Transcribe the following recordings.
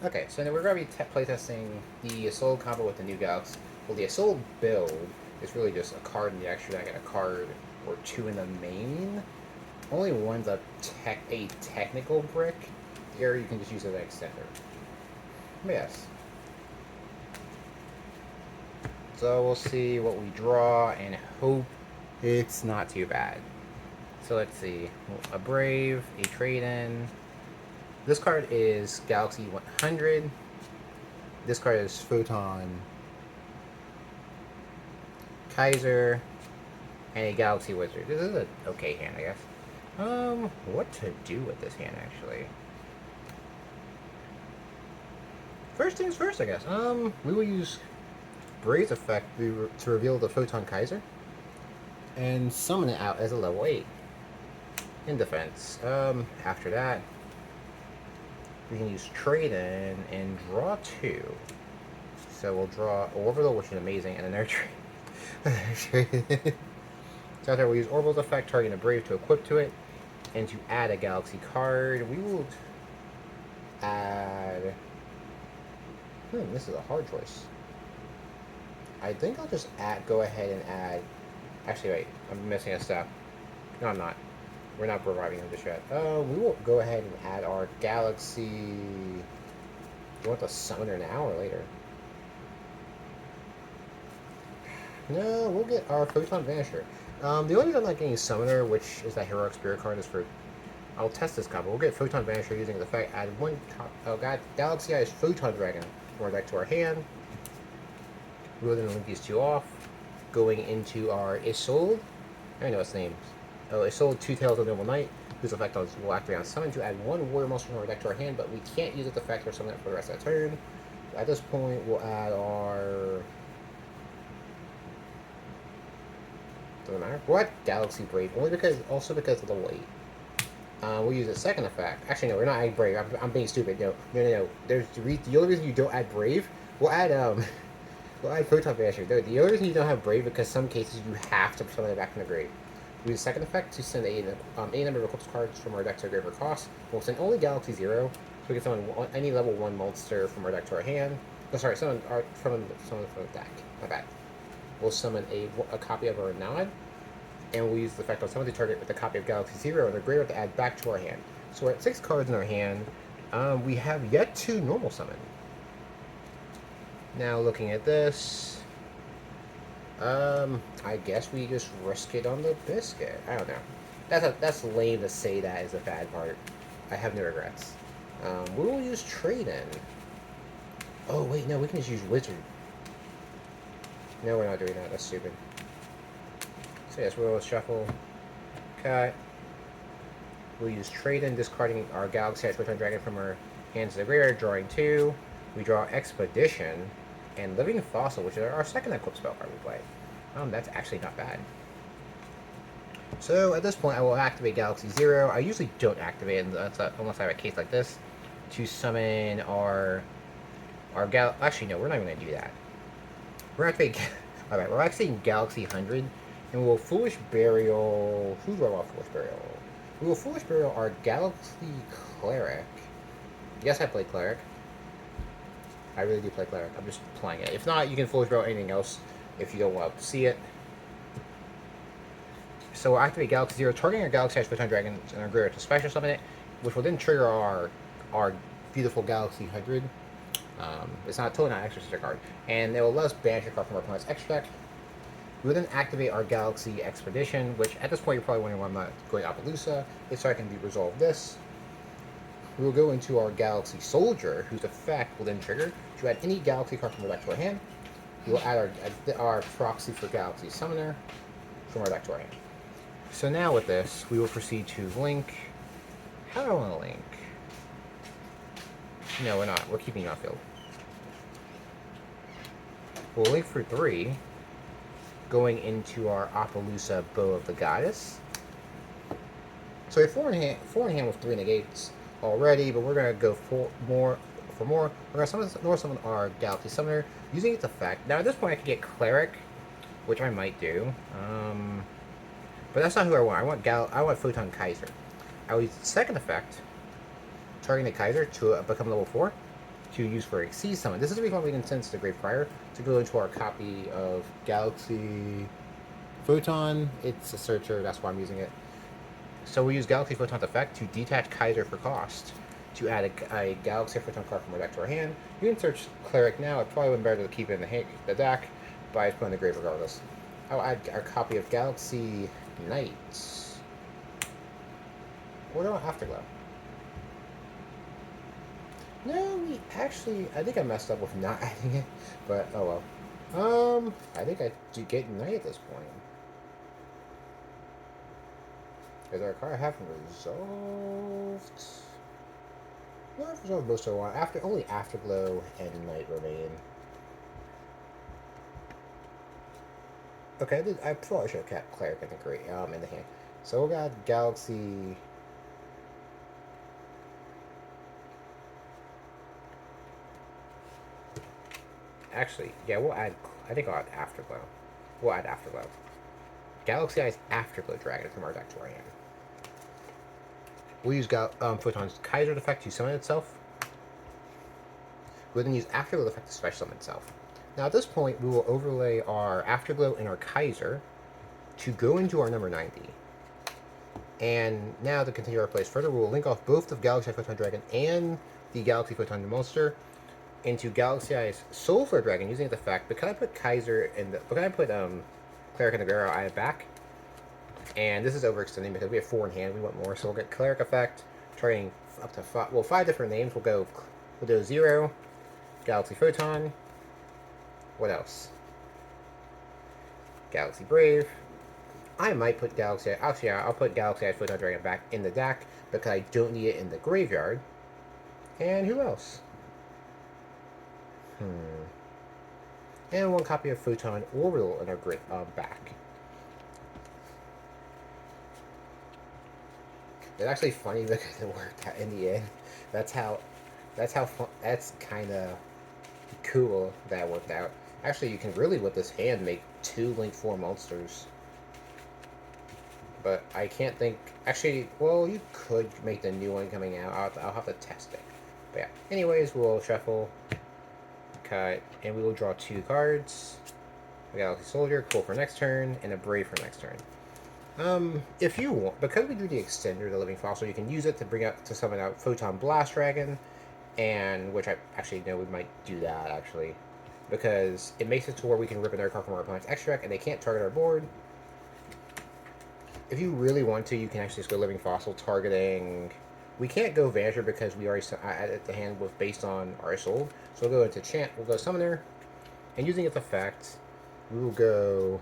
Okay, so now we're going to be playtesting the Isolde combo with the new Galaxy. Well, the Isolde build is really just a card in the extra deck and a card or two in the main. Only one's a technical brick. The area you can just use as an extender. But yes. So we'll see what we draw and hope it's not too bad. So let's see. A Brave, a Trade-In. This card is Galaxy 100. This card is Photon Kaiser, and a Galaxy Wizard. This is an okay hand, I guess. What to do with this hand, actually? First things first, I guess. We will use Brave's effect to reveal the Photon Kaiser, and summon it out as a level 8. In defense. After that, we can use Trade-In and draw 2. So we'll draw Orbital, which is amazing, and a Nurture. So after we use Orbital's effect, targeting a Brave to equip to it, and to add a Galaxy card, we will add... this is a hard choice. I think I'll just go ahead and add... Actually, wait, I'm missing a step. No, I'm not. We're not reviving him just yet. We will go ahead and add our Galaxy... You want the Summoner now or later? No, we'll get our Photon Vanisher. The only reason I'm not getting Summoner, which is that Heroic Spirit card, is for... I'll test this combo. We'll get Photon Vanisher using the fact add one Galaxy Eyes Photon Dragon from our deck to our hand. We will then link these two off. Going into our Isolde. I don't know its name. Oh, Isolde Two Tails of Noble Knight, whose effect will activate on summon to add one Warrior Monster from our deck to our hand, but we can't use its effect or summon it for the rest of the turn. So at this point, we'll add our... Doesn't matter. What? Galaxy Brave. Also because of the weight. We'll use a second effect. Actually, no, we're not adding Brave. I'm being stupid. No. There's the only reason you don't add Brave. We'll add we'll add Photon Vanisher. No, the only reason you don't have Brave because some cases you have to summon it back from the grave. We use a second effect to send a number of Eclipse cards from our deck to our grave or cost. We'll send only Galaxy 0, so we can summon any level 1 monster from our deck to our hand. Oh, sorry, summon from the deck. My bad. We'll summon a copy of our Nod, and we'll use the effect on summon the target with a copy of Galaxy 0 and their graveyard to add back to our hand. So we're at 6 cards in our hand. We have yet to normal summon. Now looking at this, I guess we just risk it on the biscuit. I don't know. That's lame to say that is a bad part. I have no regrets. We will use Trade-In. Oh wait, no, we can just use Wizard. No, we're not doing that. That's stupid. So yes, we'll shuffle, cut. We'll use Trade-In, discarding our Galaxy Edge Return Dragon from our hands to the graveyard, drawing 2. We draw Expedition and Living Fossil, which is our second Eclipse spell card we play. That's actually not bad. So at this point, I will activate Galaxy 0. I usually don't activate it unless I have a case like this to summon our Actually, no, we're not even going to do that. We're going to activate... Alright, we're activating Galaxy 100, and we'll Foolish Burial... Who do I want Foolish Burial? We will Foolish Burial our Galaxy Cleric. Yes, I play Cleric. I really do play Cleric. I'm just playing it. If not, you can Foolish Burial anything else if you don't want to see it. So we'll activate Galaxy 0, targeting our Galaxy Edge Photon Dragon and our graveyard to special summon it, which will then trigger our beautiful Galaxy 100. It's totally not an extra sister card. And it will let us banish a card from our opponent's extra deck. We will then activate our Galaxy Expedition, which at this point you're probably wondering why I'm not going Appaloosa. It's so I can resolve this. We will go into our Galaxy Soldier, whose effect will then trigger to add any Galaxy card from our deck to our hand. We will add our proxy for Galaxy Summoner from our deck to our hand. So now with this, we will proceed to link. How do I want to link? No, we're not. We're keeping it on field. We'll link for 3, going into our Appaloosa Bow of the Goddess. So we're 4 in hand with 3 negates already, but we're going to go for more. We're going to summon our Galaxy Summoner using its effect. Now at this point I can get Cleric, which I might do. But that's not who I want. I want Photon Kaiser. I will use the second effect, targeting the Kaiser to become level 4. to use for a C summon. This is the reason why we didn't send to the Great Prior to go into our copy of Galaxy Photon. It's a searcher, that's why I'm using it. So we use Galaxy Photon's effect to detach Kaiser for cost. To add a Galaxy Photon card from our deck to our hand. You can search Cleric now. It probably would be better to keep it in the deck, but I just put in the grave regardless. I'll add our copy of Galaxy Knights. Or do I Afterglow? No, we actually, I think I messed up with not adding it, but oh well. I think I do get Knight at this point. Is our card haven't resolved? No, I've resolved most of the one. Only Afterglow and Knight remain. Okay, I probably should have kept Cleric in the hand. So we got Galaxy. Actually, yeah, we'll add. I think I'll add Afterglow. We'll add Afterglow. Galaxy Eyes Afterglow Dragon from our deck to our hand. We'll use Photon's Kaiser effect to summon itself. We'll then use Afterglow effect to special summon itself. Now at this point, we will overlay our Afterglow and our Kaiser to go into our number 90. And now to continue our plays further, we'll link off both the Galaxy Eye Photon Dragon and the Galaxy Photon Monster into Galaxy Eye's Soulflare Dragon using the effect. Because I put Kaiser in the, because I put Cleric in the Guerrero Eye back. And this is overextending because we have 4 in hand. We want more, so we'll get Cleric effect, targeting up to 5 different names. We'll do 0, Galaxy Photon. What else? Galaxy Brave. I might put Galaxy. Actually, I'll put Galaxy Photon Dragon back in the deck because I don't need it in the graveyard. And who else? And 1 copy of Photon Orbital in our back. It's actually funny because it worked out in the end. That's kind of cool that worked out. Actually, you can really with this hand make 2 Link 4 monsters. But I can't think. Actually, well, you could make the new one coming out. I'll have to test it. But yeah. Anyways, we'll shuffle, cut, and we will draw 2 cards. A Galaxy Soldier, cool for next turn, and a Brave for next turn. If you want, because we do the extender, the Living Fossil, you can use it to summon out Photon Blast Dragon, and which I actually know we might do that actually, because it makes it to where we can rip another card from our opponent's extra deck, and they can't target our board. If you really want to, you can actually just go Living Fossil targeting. We can't go Vanisher because we already added the hand with based on our Isolde. So we'll go into Chant, we'll go Summoner, and using its effect, we will go.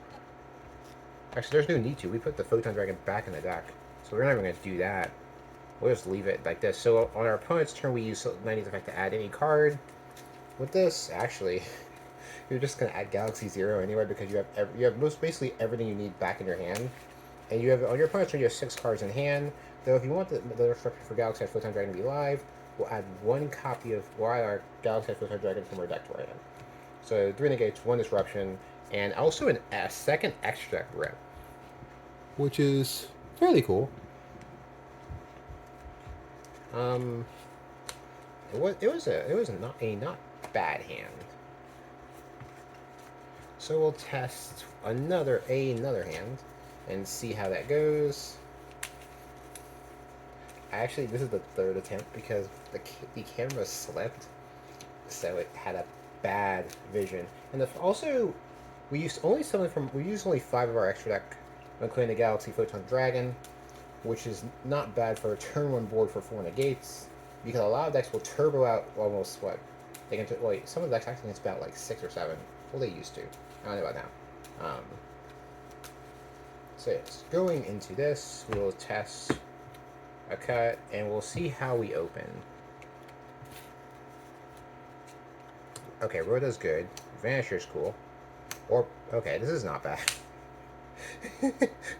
Actually, there's no need to. We put the Photon Dragon back in the deck, so we're not even going to do that. We'll just leave it like this. So on our opponent's turn, we use 90's effect to add any card. With this, actually, you're just going to add Galaxy 0 anyway because you have basically everything you need back in your hand. And you have on your opponent's turn, you have 6 cards in hand. Though if you want the restriction for Galaxy Photon Dragon to be live, we'll add 1 copy of our Galaxy Photon Dragon from our deck to our hand. So 3 negates, 1 disruption, and also a second extra deck rip, which is fairly cool. It was not a not bad hand. So we'll test another hand and see how that goes. Actually, this is the 3rd attempt because the camera slipped, so it had a bad vision. And also, we used only 5 of our extra deck, including the Galaxy Photon Dragon, which is not bad for a turn 1 board for 4 negates, because a lot of decks will turbo out almost what they can. Wait, some of the decks actually can spell like 6 or 7. Well, they used to. I don't know about now. So yes, going into this, we'll test a cut, and we'll see how we open. Okay, Rhoda's good. Vanisher's cool. Okay, this is not bad.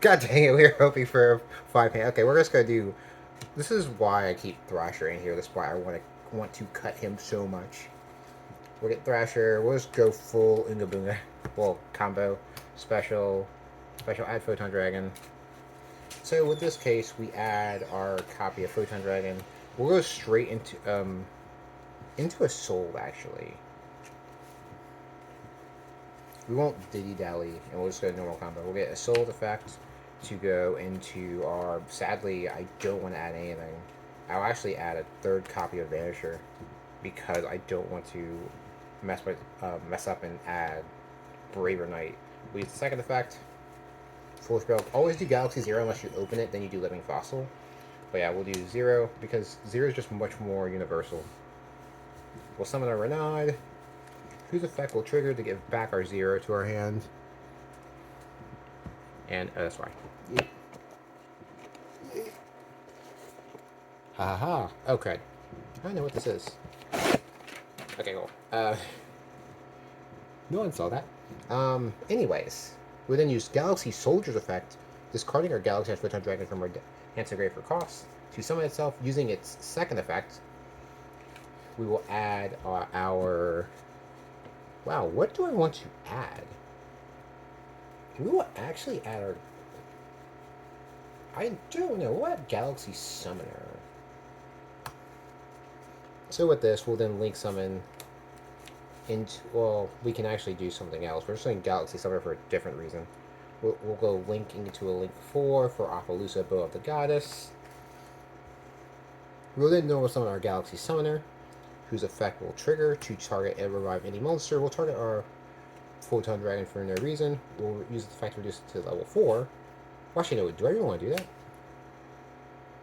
God dang it, we were hoping for 5 hand. Okay, we're just gonna do. This is why I keep Thrasher in here. That's why I want to cut him so much. We'll get Thrasher. We'll just go full Unga Boonga. Well, combo, special add Photon Dragon. So with this case, we add our copy of Photon Dragon. We'll go straight into into Isolde, actually. We won't dilly-dally, and we'll just go normal combo. We'll get Isolde effect to go into our... Sadly, I don't want to add anything. I'll actually add a third copy of Vanisher, because I don't want to mess up and add Braver Knight. We use the second effect. Full spell. Always do Galaxy 0 unless you open it, then you do Living Fossil. But yeah, we'll do 0, because 0 is just much more universal. We'll summon our Renaud, whose effect will trigger to give back our 0 to our hand. And that's why. Ha ha ha. Okay. I know what this is. Okay, cool. No one saw that. Anyways, we then use Galaxy Soldier's effect, discarding our Galaxy Photon Dragon from our hand to grave for cost. To summon itself using its second effect, we will add our... Wow, what do I want to add? We will actually add our... I don't know. What Galaxy Summoner? So with this, we'll then link summon into... Well, we can actually do something else. We're just doing Galaxy Summoner for a different reason. We'll go link into a link 4 for Appaloosa, Bow of the Goddess. We'll then normal summon our Galaxy Summoner, whose effect will trigger to target and revive any monster. We'll target our Photon Dragon for no reason. We'll use the effect to reduce it to level 4. Well, actually, no, do I really want to do that?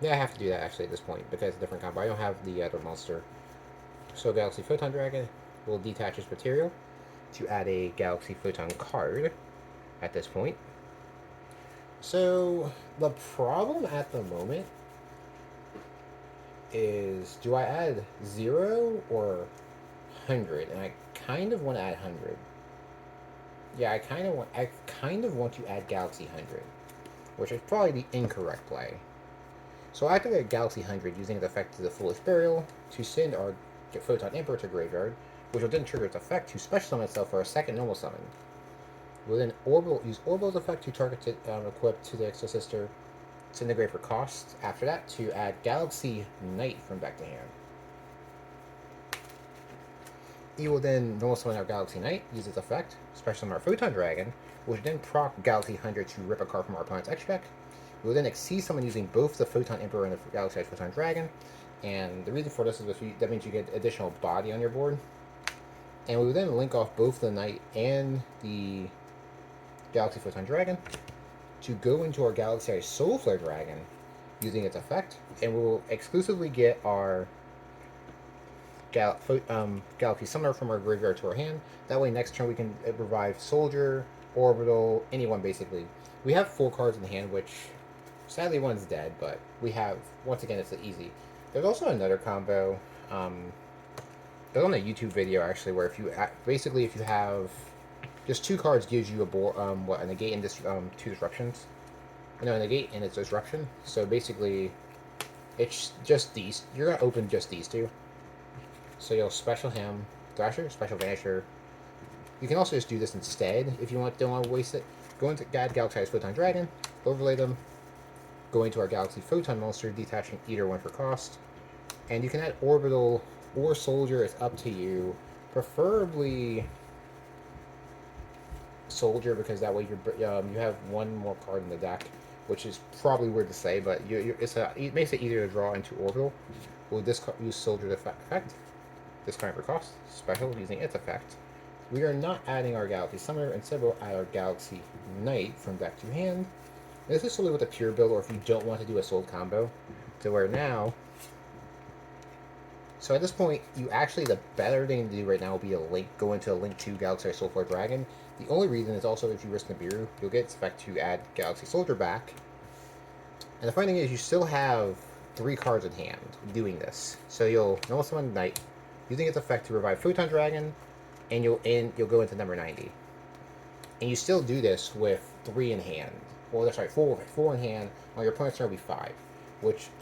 Yeah, I have to do that, actually, at this point, because it's a different combo. I don't have the other monster. So Galaxy Photon Dragon will detach its material to add a Galaxy Photon card at this point. So, the problem at the moment is, do I add 0 or 100? And I kind of want to add 100. Yeah, I kind of want to add Galaxy 100, which is probably the incorrect play. So I activate Galaxy 100 using the effect of the Foolish Burial to send our Photon Emperor to graveyard, which will then trigger its effect to special summon itself for a second normal summon. We'll then use Orbital's effect to target it, equip to the Exo Sister, send the grave for cost. After that, to add Galaxy Knight from back to hand. You will then normal summon our Galaxy Knight, use its effect, special summon our Photon Dragon, which will then proc Galaxy 100 to rip a card from our opponent's extra deck. We will then exceed summon using both the Photon Emperor and the Galaxy Photon Dragon. And the reason for this is that means you get additional body on your board. And we will then link off both the Knight and the Galaxy Photon Dragon to go into our Galaxy Soulflare Dragon using its effect. And we will exclusively get our Galaxy Summoner from our graveyard to our hand. That way next turn we can revive Soldier, Orbital, anyone basically. We have 4 cards in hand, which sadly one's dead, but we have, once again, it's easy. There's also another combo. There's on a YouTube video actually where if you have just 2 cards gives you a negate and 2 disruptions. No, a negate and its disruption. So basically, it's just these. You're gonna open just these 2. So you'll special him, Thrasher, special Vanisher. You can also just do this instead if you don't want to waste it. Go into Galaxy Photon Dragon, overlay them, go into our Galaxy Photon monster, detaching either one for cost. And you can add Orbital or Soldier, it's up to you. Preferably Soldier, because that way you have 1 more card in the deck, which is probably weird to say, but it makes it easier to draw into Orbital. We'll use Soldier's effect, discard for cost, special using its effect. We are not adding our Galaxy Summoner, instead we'll add our Galaxy Knight from deck to hand. And this is solely with a pure build, or if you don't want to do a sold combo, to where now... So at this point, the better thing to do right now will be go into a link to Galaxy Soulflare Dragon. The only reason is also if you risk Nibiru, you'll get its effect to add Galaxy Soldier back. And the funny thing is, you still have 3 cards in hand doing this. So you'll normal summon Knight, using its effect to revive Photon Dragon, and you'll go into number 90. And you still do this with 3 in hand. Well, that's right, 4 in hand. On your opponent's turn will be 5.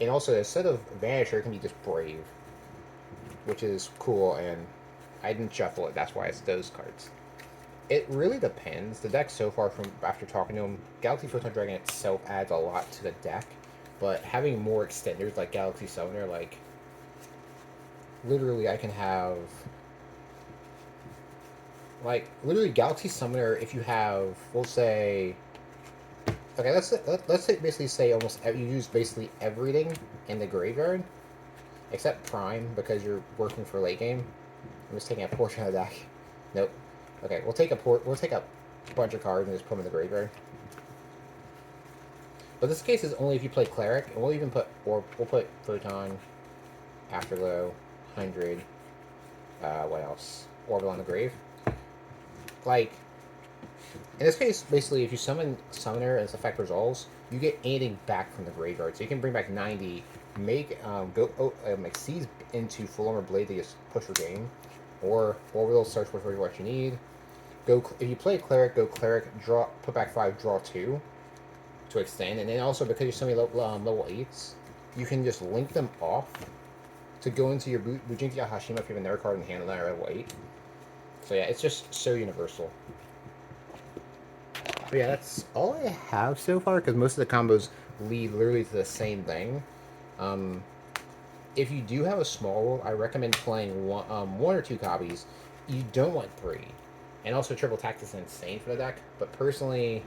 And also, instead of Vanisher, it can be just Brave, which is cool, and I didn't shuffle it, that's why it's those cards. It really depends. The deck so far, from after talking to him, Galaxy Photon Dragon itself adds a lot to the deck, but having more extenders like Galaxy Summoner, literally I can have like literally Galaxy Summoner. If you have, we'll say, okay, let's say basically say almost you use basically everything in the graveyard except Prime because you're working for late game. I'm just taking a portion of the deck. Nope. Okay, we'll take a bunch of cards and just put them in the graveyard. But this case is only if you play Cleric, and we'll even put we'll put Photon, Afterglow, 100. What else? Orbital on the Grave. Like in this case, basically, if you summon Summoner and its effect resolves, you get anything back from the graveyard. So you can bring back 90, make Seize into Full Armor Blade to just push your game, or Orbital search for what you need. Go if you play Cleric, go Cleric, draw, put back 5, draw 2 to extend, and then also because you're so many level 8s, you can just link them off to go into your Bujinki Hashima if you have another card in hand and that level 8. So yeah, it's just so universal. But yeah, that's all I have so far because most of the combos lead literally to the same thing. If you do have a small world, I recommend playing one or two copies. You don't want 3. And also triple tax is insane for the deck. But personally,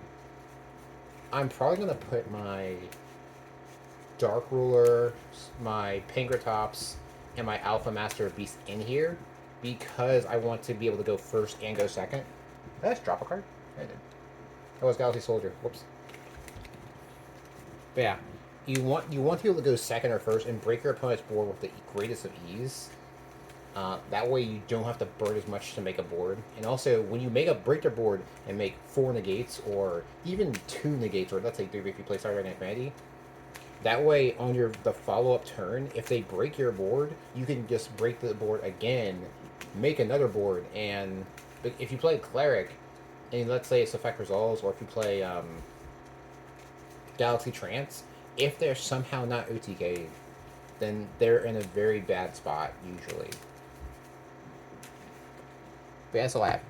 I'm probably going to put my Dark Ruler, my Pangratops, and my Alpha Master of Beast in here because I want to be able to go first and go second. Did I just drop a card? I did. That was Galaxy Soldier. Whoops. But yeah, you want to be able to go second or first and break your opponent's board with the greatest of ease. That way you don't have to burn as much to make a board. And also, when you break their board and make 4 negates or even 2 negates, or let's say 3 if you play Starlight Knight Vanity, that way on the follow-up turn, if they break your board, you can just break the board again, make another board, and if you play Cleric, and let's say it's effect resolves, or if you play Galaxy Trance, if they're somehow not OTK'd, then they're in a very bad spot, usually. But that's all I have.